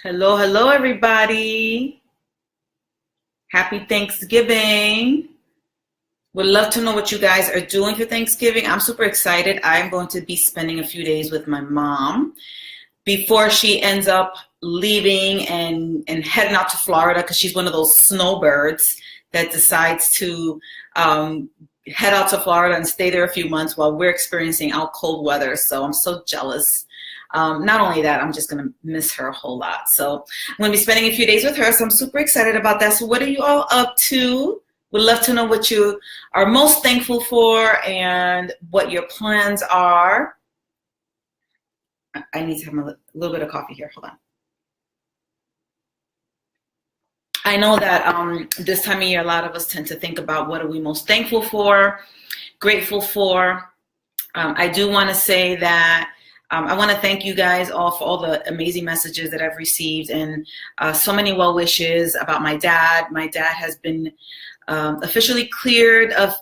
Hello, hello, everybody. Happy Thanksgiving. Would love to know what you guys are doing for Thanksgiving. I'm super excited. I'm going to be spending a few days with my mom before she ends up leaving and heading out to Florida because she's one of those snowbirds that decides to head out to Florida and stay there a few months while we're experiencing our cold weather. So I'm so jealous. Not only that, I'm just going to miss her a whole lot. So I'm going to be spending a few days with her. So I'm super excited about that. So what are you all up to? Would love to know what you are most thankful for and what your plans are. I need to have a little bit of coffee here. Hold on. I know that this time of year, a lot of us tend to think about what are we most thankful for, grateful for. I do want to say that I want to thank you guys all for all the amazing messages that I've received and so many well wishes about my dad. My dad has been officially cleared of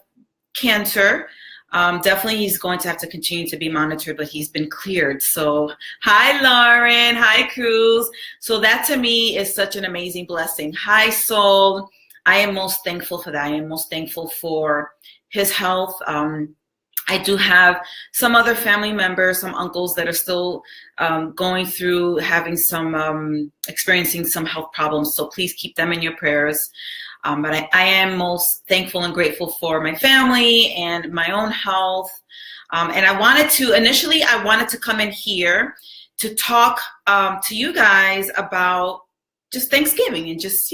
cancer. Definitely he's going to have to continue to be monitored, but he's been cleared. So hi, Lauren. Hi, Cruz. So that to me is such an amazing blessing. Hi, Soul. I am most thankful for that. I am most thankful for his health. I do have some other family members, some uncles that are still going through having some, experiencing some health problems. So please keep them in your prayers. But I am most thankful and grateful for my family and my own health. And I wanted to come in here to talk to you guys about just Thanksgiving and just,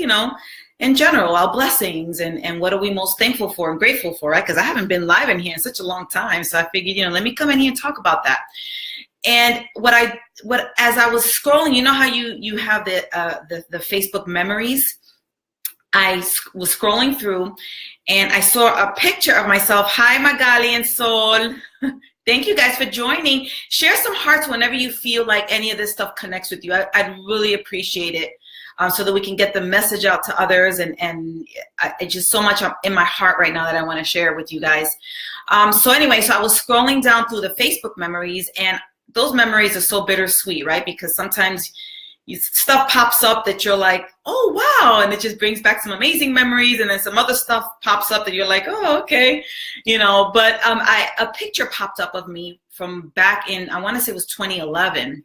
in general, our blessings and what are we most thankful for and grateful for, right? Because I haven't been live in here in such a long time. So I figured, let me come in here and talk about that. And as I was scrolling, you know how you have the Facebook memories? I was scrolling through and I saw a picture of myself. Hi, Magali and Sol. Thank you guys for joining. Share some hearts whenever you feel like any of this stuff connects with you. I'd really appreciate it so that we can get the message out to others. And I just so much in my heart right now that I want to share with you guys. So anyway, so I was scrolling down through the Facebook memories, and those memories are so bittersweet, right? Because sometimes stuff pops up that you're like, oh, wow. And it just brings back some amazing memories. And then some other stuff pops up that you're like, oh, okay. But a picture popped up of me from back in, I want to say it was 2011,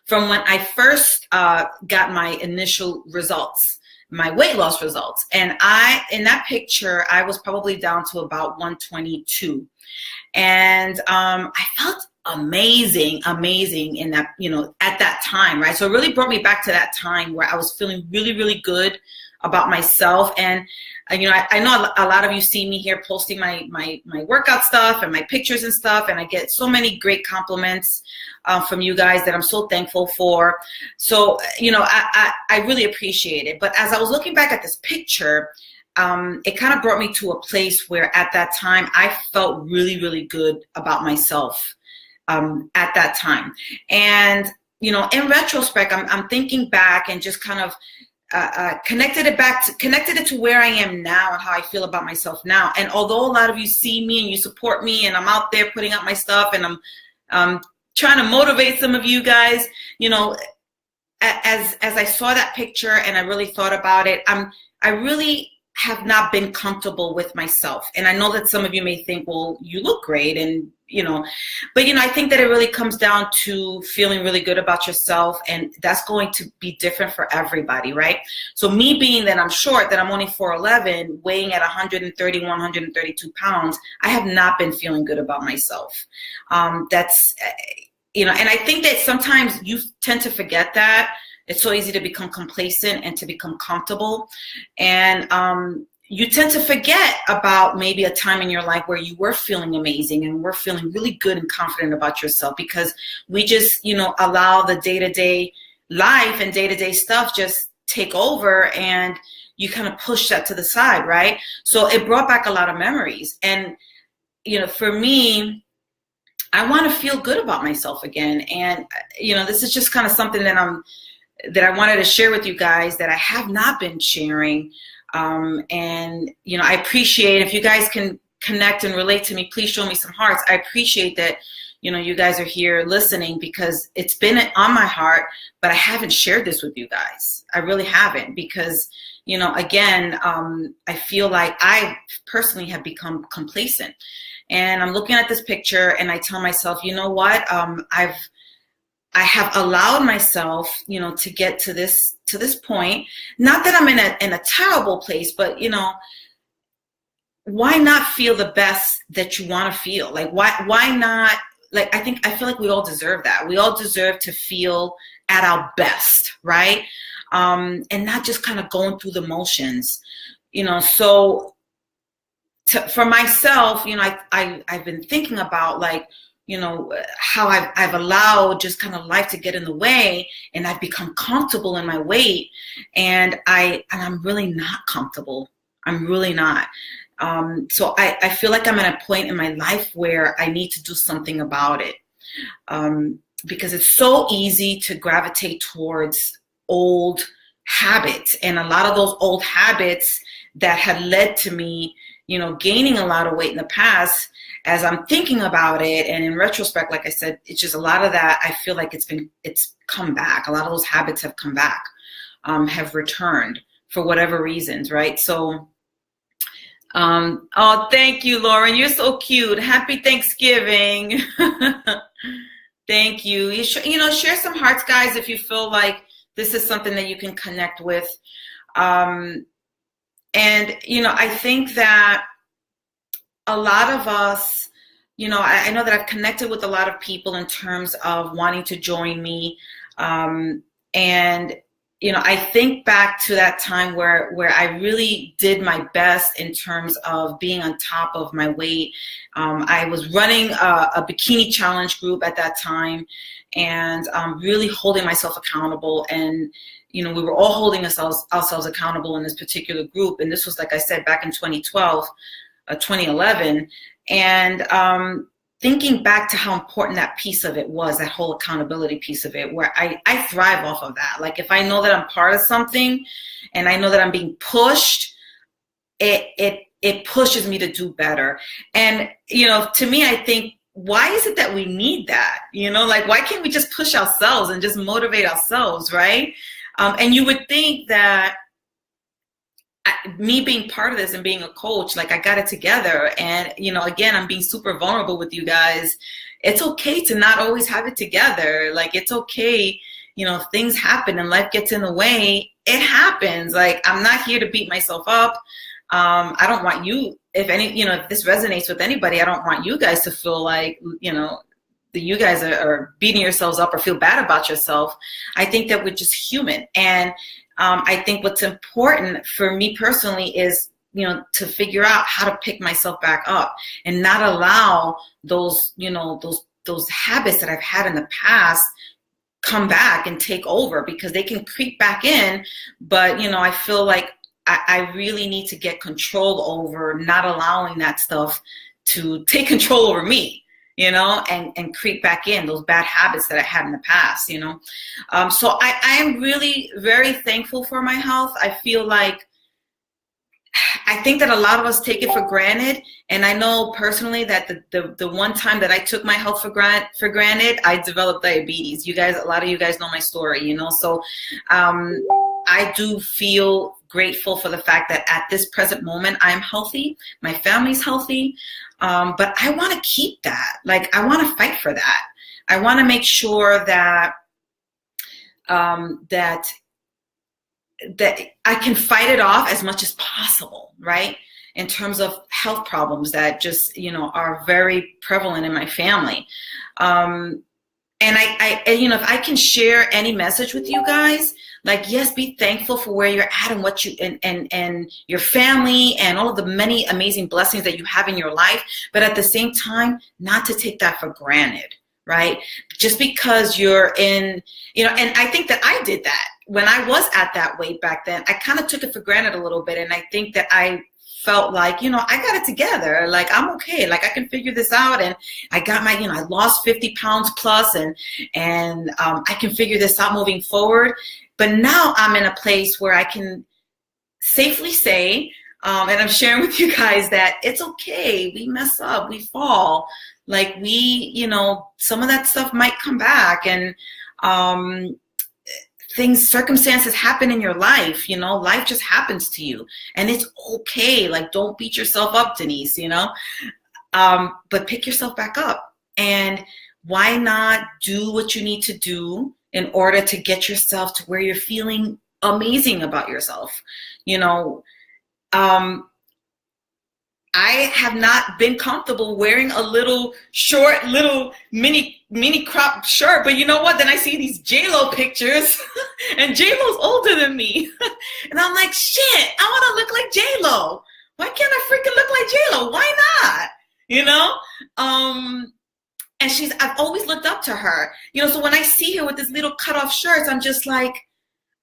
from when I first got my initial results, my weight loss results. And in that picture, I was probably down to about 122. And I felt amazing in that, at that time, right? So it really brought me back to that time where I was feeling really, really good about myself. And, I know a lot of you see me here posting my workout stuff and my pictures and stuff. And I get so many great compliments from you guys that I'm so thankful for. So, I really appreciate it. But as I was looking back at this picture, it kind of brought me to a place where at that time I felt really, really good about myself at that time. And, in retrospect, I'm thinking back and just kind of connected it to where I am now and how I feel about myself now. And although a lot of you see me and you support me and I'm out there putting out my stuff and I'm trying to motivate some of you guys, as I saw that picture and I really thought about it, I really have not been comfortable with myself. And I know that some of you may think, well, you look great and, but, I think that it really comes down to feeling really good about yourself. And that's going to be different for everybody, right? So me being that I'm short, that I'm only 4'11", weighing at 131, 132 pounds, I have not been feeling good about myself. That's, and I think that sometimes you tend to forget that. It's so easy to become complacent and to become comfortable. And you tend to forget about maybe a time in your life where you were feeling amazing and were feeling really good and confident about yourself, because we just, allow the day-to-day life and day-to-day stuff just take over and you kind of push that to the side, right? So it brought back a lot of memories. And, for me, I want to feel good about myself again. And, this is just kind of something that I wanted to share with you guys that I have not been sharing. And, I appreciate if you guys can connect and relate to me, please show me some hearts. I appreciate that, you guys are here listening, because it's been on my heart, but I haven't shared this with you guys. I really haven't, because, again, I feel like I personally have become complacent. And I'm looking at this picture and I tell myself, you know what? I have allowed myself, to get to this point. Not that I'm in a terrible place, but why not feel the best that you want to feel? Like, why not? Like, I feel like we all deserve that. We all deserve to feel at our best, right? And not just kind of going through the motions, So for myself, I've been thinking about, like, how I've allowed just kind of life to get in the way, and I've become comfortable in my weight, and I'm really not comfortable. I'm really not. So I feel like I'm at a point in my life where I need to do something about it, because it's so easy to gravitate towards old habits, and a lot of those old habits that had led to me, gaining a lot of weight in the past. As I'm thinking about it, and in retrospect, like I said, it's just a lot of that. I feel like it's come back. A lot of those habits have come back, have returned for whatever reasons, right? So, oh, thank you, Lauren. You're so cute. Happy Thanksgiving. Thank you. Share some hearts, guys, if you feel like this is something that you can connect with. And, I think that a lot of us, I know that I've connected with a lot of people in terms of wanting to join me. And, I think back to that time where I really did my best in terms of being on top of my weight. I was running a bikini challenge group at that time, and really holding myself accountable. And, we were all holding ourselves accountable in this particular group. And this was, like I said, back in 2011. And thinking back to how important that piece of it was, that whole accountability piece of it, where I thrive off of that. Like, if I know that I'm part of something and I know that I'm being pushed, it pushes me to do better. And, to me, I think, why is it that we need that? Like, why can't we just push ourselves and just motivate ourselves, right? And you would think that me being part of this and being a coach, like, I got it together. And, again, I'm being super vulnerable with you guys. It's okay to not always have it together. Like, it's okay, if things happen and life gets in the way, it happens. Like, I'm not here to beat myself up. I don't want you, if this resonates with anybody, I don't want you guys to feel like, that you guys are beating yourselves up or feel bad about yourself. I think that we're just human. And I think what's important for me personally is, to figure out how to pick myself back up and not allow those, those habits that I've had in the past come back and take over, because they can creep back in. But, I feel like I really need to get control over not allowing that stuff to take control over me, and creep back in those bad habits that I had in the past, So I am really very thankful for my health. I feel like, I think that a lot of us take it for granted. And I know personally that the one time that I took my health for granted, I developed diabetes. A lot of you guys know my story, So I do feel grateful for the fact that at this present moment, I'm healthy. My family's healthy. But I want to keep that. Like, I want to fight for that. I want to make sure that that I can fight it off as much as possible, right? In terms of health problems that just, are very prevalent in my family. And I if I can share any message with you guys, like, yes, be thankful for where you're at and what you and your family and all of the many amazing blessings that you have in your life. But at the same time, not to take that for granted, right? Just because you're in, and I think that I did that when I was at that weight back then. I kind of took it for granted a little bit. And I think that I felt like, I got it together. Like, I'm okay. Like, I can figure this out. And I got my, I lost 50 pounds plus, and I can figure this out moving forward. But now I'm in a place where I can safely say And I'm sharing with you guys that it's okay. We mess up, we fall. Like some of that stuff might come back, and circumstances happen in your life, life just happens to you, and it's okay. Like, don't beat yourself up, Denise, but pick yourself back up. And why not do what you need to do in order to get yourself to where you're feeling amazing about yourself? I have not been comfortable wearing a little mini crop shirt, but you know what? Then I see these J-Lo pictures and J-Lo's older than me. And I'm like, shit, I want to look like J-Lo. Why can't I freaking look like J-Lo? Why not? And I've always looked up to her, so when I see her with this little cut off shirts, I'm just like,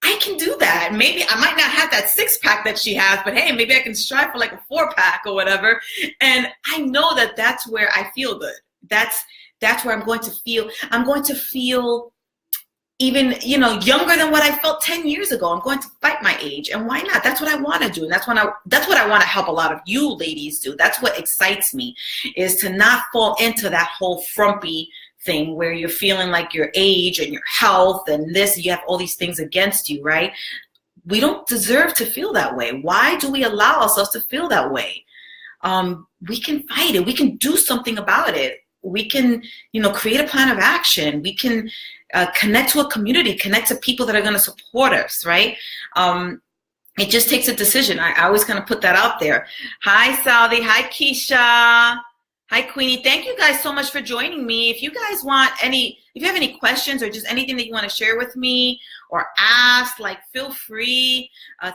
I can do that. Maybe I might not have that 6-pack that she has, but hey, maybe I can strive for like a 4-pack or whatever. And I know that that's where I feel good. That's where I'm going to feel. I'm going to feel even, younger than what I felt 10 years ago. I'm going to fight my age. And why not? That's what I want to do. And that's what I want to help a lot of you ladies do. That's what excites me, is to not fall into that whole frumpy thing where you're feeling like your age and your health and you have all these things against you, right? We don't deserve to feel that way. Why do we allow ourselves to feel that way? We can fight it. We can do something about it. We can, create a plan of action. We can connect to a community, connect to people that are going to support us, right? It just takes a decision. I always kind of put that out there. Hi, Saudi. Hi, Keisha. Hi, Queenie. Thank you guys so much for joining me. If you guys if you have any questions or just anything that you want to share with me or ask, feel free.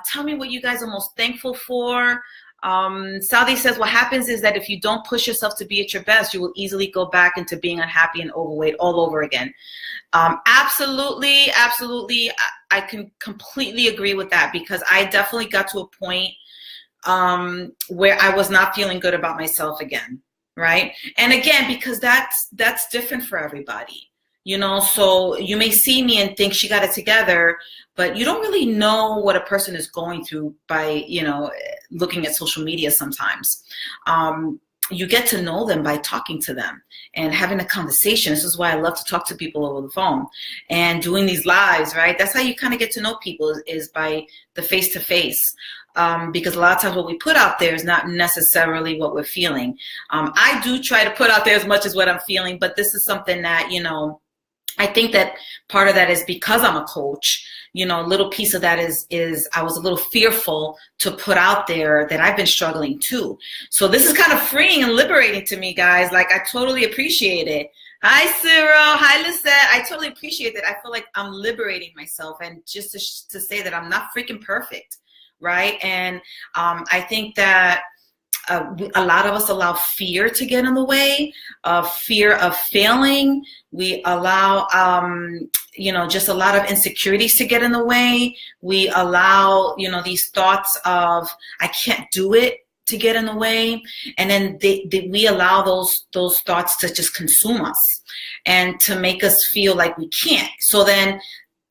Tell me what you guys are most thankful for. Saudi says, what happens is that if you don't push yourself to be at your best, you will easily go back into being unhappy and overweight all over again. Absolutely. I can completely agree with that, because I definitely got to a point where I was not feeling good about myself again. Right. And again, because that's different for everybody, so you may see me and think she got it together, but you don't really know what a person is going through by, looking at social media sometimes. You get to know them by talking to them and having a conversation. This is why I love to talk to people over the phone and doing these lives, right? That's how you kind of get to know people, is by the face-to-face. Because a lot of times what we put out there is not necessarily what we're feeling. I do try to put out there as much as what I'm feeling, but this is something that, I think that part of that is because I'm a coach. A little piece of that is I was a little fearful to put out there that I've been struggling too. So this is kind of freeing and liberating to me, guys. Like, I totally appreciate it. Hi, Cyril. Hi, Lisette. I totally appreciate that. I feel like I'm liberating myself, and just to say that I'm not freaking perfect. Right. And I think that a lot of us allow fear to get in the way, fear of failing. We allow, just a lot of insecurities to get in the way. We allow, these thoughts of, I can't do it, to get in the way. And then we allow those thoughts to just consume us and to make us feel like we can't. So then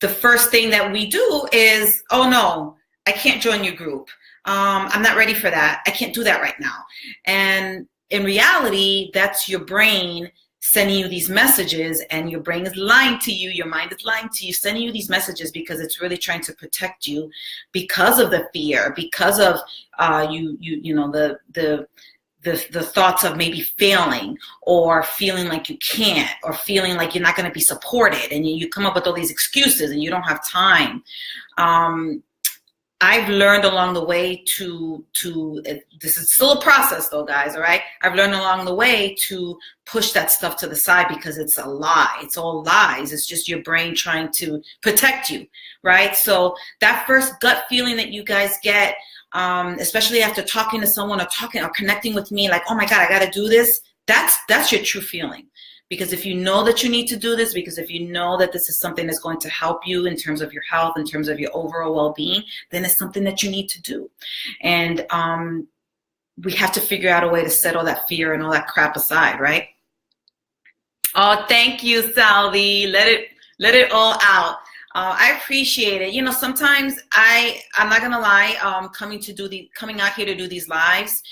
the first thing that we do is, oh no, I can't join your group. I'm not ready for that. I can't do that right now. And in reality, that's your brain sending you these messages, and your brain is lying to you. Your mind is lying to you, sending you these messages because it's really trying to protect you because of the fear, because of the thoughts of maybe failing or feeling like you can't, or feeling like you're not going to be supported, and you come up with all these excuses and you don't have time. I've learned along the way to this is still a process though, guys, all right? I've learned along the way to push that stuff to the side, because it's a lie. It's all lies. It's just your brain trying to protect you, right? So that first gut feeling that you guys get, especially after talking to someone or connecting with me, like, oh my God, I got to do this. That's your true feeling. Because if you know that you need to do this, because if you know that this is something that's going to help you in terms of your health, in terms of your overall well-being, then it's something that you need to do. And we have to figure out a way to set all that fear and all that crap aside, right? Oh, thank you, Salvi. Let it all out. I appreciate it. You know, sometimes I'm not gonna lie, coming out here to do these lives,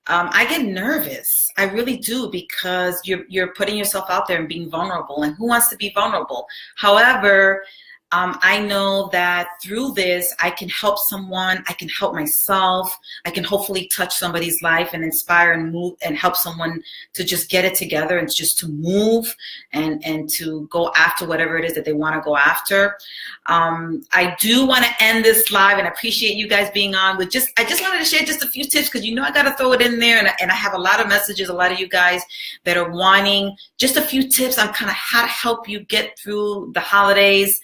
I get nervous. I really do, because you're putting yourself out there and being vulnerable, and who wants to be vulnerable? However, I know that through this, I can help someone, I can help myself, I can hopefully touch somebody's life and inspire and move and help someone to just get it together and just to move and to go after whatever it is that they want to go after. I do want to end this live, and I appreciate you guys being on with I just wanted to share just a few tips, because you know I got to throw it in there, and I have a lot of messages, a lot of you guys that are wanting just a few tips on kind of how to help you get through the holidays.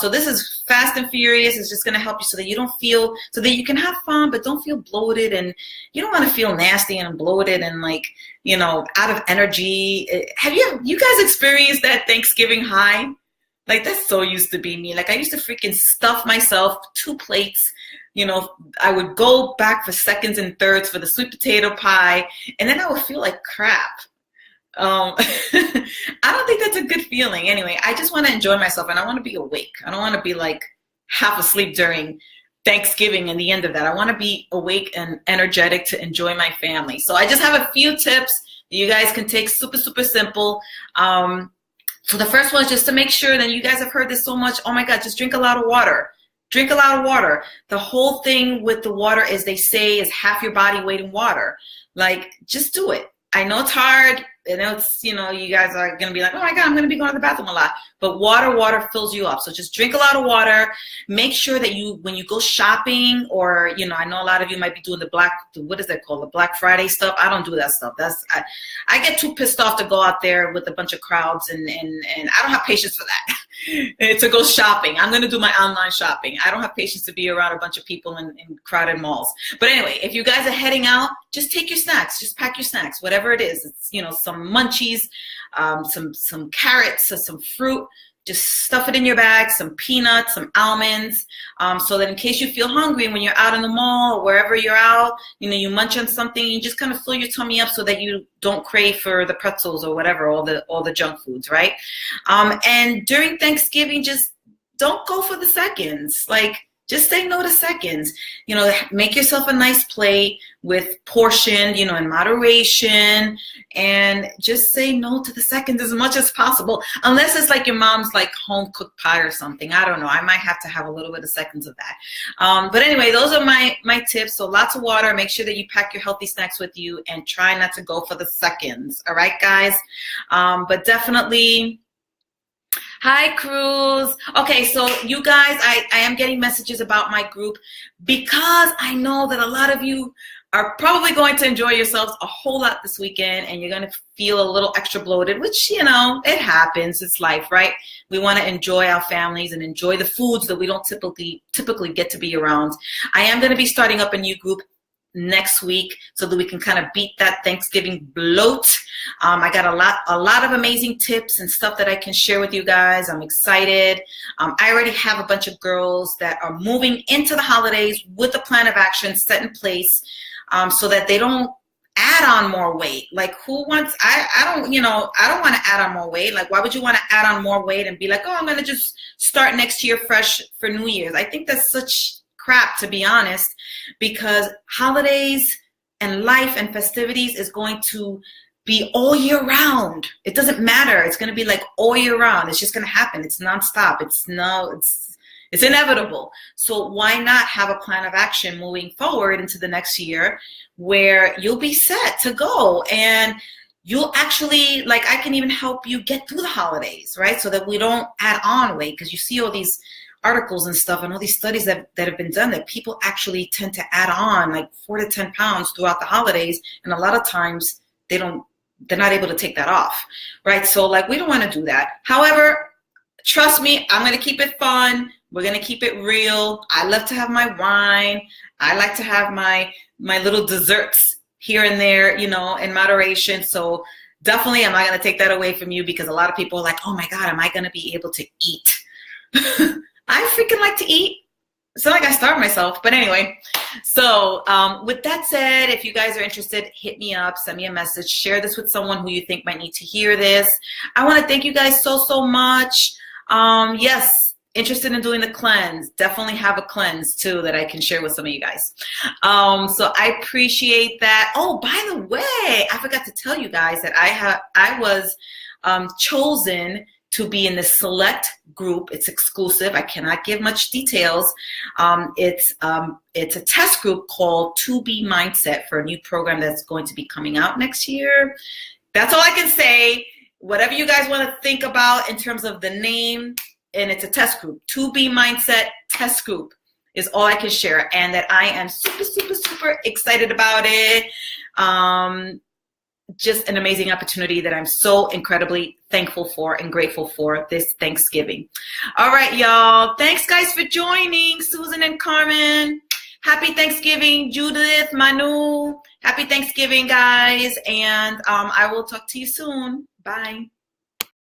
So this is fast and furious. It's just going to help you so that you don't feel, so that you can have fun, but don't feel bloated, and you don't want to feel nasty and bloated and like, you know, out of energy. Have you guys experienced that Thanksgiving high? Like, that so used to be me. Like, I used to freaking stuff myself 2 plates. You know, I would go back for seconds and thirds for the sweet potato pie, and then I would feel like crap. I don't think that's a good feeling. Anyway, I just want to enjoy myself, and I want to be awake. I don't want to be like half asleep during Thanksgiving and the end of that. I want to be awake and energetic to enjoy my family. So I just have a few tips that you guys can take, super, super simple. So the first one is just to make sure that you guys have heard this so much. Oh my God, just drink a lot of water. Drink a lot of water. The whole thing with the water is, they say, is half your body weight in water. Like, just do it. I know it's hard. I know it's, you know, you guys are going to be like, oh my God, I'm going to be going to the bathroom a lot. But water fills you up. So just drink a lot of water. Make sure that when you go shopping, or, you know, I know a lot of you might be doing what is that called? The Black Friday stuff. I don't do that stuff. I get too pissed off to go out there with a bunch of crowds, and I don't have patience for that. To go shopping. I'm going to do my online shopping. I don't have patience to be around a bunch of people in crowded malls. But anyway, if you guys are heading out, just take your snacks. Just pack your snacks, whatever it is. It's, you know, some munchies, some carrots, or some fruit. Just stuff it in your bag, some peanuts, some almonds, so that in case you feel hungry when you're out in the mall or wherever you're out, you know, you munch on something, you just kind of fill your tummy up so that you don't crave for the pretzels or whatever, all the junk foods, right? And during Thanksgiving, just don't go for the seconds. Like, just say no to seconds. You know, make yourself a nice plate with portion, you know, in moderation, and just say no to the seconds as much as possible. Unless it's like your mom's like home cooked pie or something. I don't know. I might have to have a little bit of seconds of that. But anyway, those are my tips. So lots of water. Make sure that you pack your healthy snacks with you, and try not to go for the seconds. All right, guys? But definitely. Hi, Cruz. Okay, so you guys, I am getting messages about my group, because I know that a lot of you are probably going to enjoy yourselves a whole lot this weekend, and you're going to feel a little extra bloated, which, you know, it happens. It's life, right? We want to enjoy our families and enjoy the foods that we don't typically get to be around. I am going to be starting up a new group next week so that we can kind of beat that Thanksgiving bloat. I got a lot of amazing tips and stuff that I can share with you guys. I'm excited. I already have a bunch of girls that are moving into the holidays with a plan of action set in place, so that they don't add on more weight. Like, who wants, I don't want to add on more weight. Like, why would you want to add on more weight and be like, oh, I'm going to just start next year fresh for New Year's? I think that's such crap, to be honest, because holidays and life and festivities is going to be all year round. It doesn't matter. It's going to be like all year round. It's just going to happen. It's nonstop. It's inevitable. So why not have a plan of action moving forward into the next year, where you'll be set to go, and you'll actually, like, I can even help you get through the holidays, right? So that we don't add on weight, because you see all these articles and stuff and all these studies that have been done that people actually tend to add on like 4 to 10 pounds throughout the holidays, and a lot of times they're not able to take that off, right? So like, we don't want to do that. However, trust me, I'm going to keep it fun. We're going to keep it real. I love to have my wine. I like to have my little desserts here and there, you know, in moderation. So definitely I'm not going to take that away from you, because a lot of people are like, oh my God, am I going to be able to eat? I freaking like to eat. It's not like I starve myself, but anyway. So with that said, if you guys are interested, hit me up, send me a message, share this with someone who you think might need to hear this. I want to thank you guys so much. Yes, interested in doing the cleanse, definitely have a cleanse too that I can share with some of you guys. So I appreciate that. Oh, by the way, I forgot to tell you guys that I was chosen to be in the select group. It's exclusive. I cannot give much details. It's a test group called To Be Mindset for a new program that's going to be coming out next year. That's all I can say. Whatever you guys want to think about in terms of the name, and it's a test group. To Be Mindset Test Group is all I can share, and that I am super, super, super excited about it. Just an amazing opportunity that I'm so incredibly thankful for and grateful for this Thanksgiving. All right, y'all. Thanks, guys, for joining. Susan and Carmen. Happy Thanksgiving. Judith, Manu. Happy Thanksgiving, guys. And I will talk to you soon. Bye.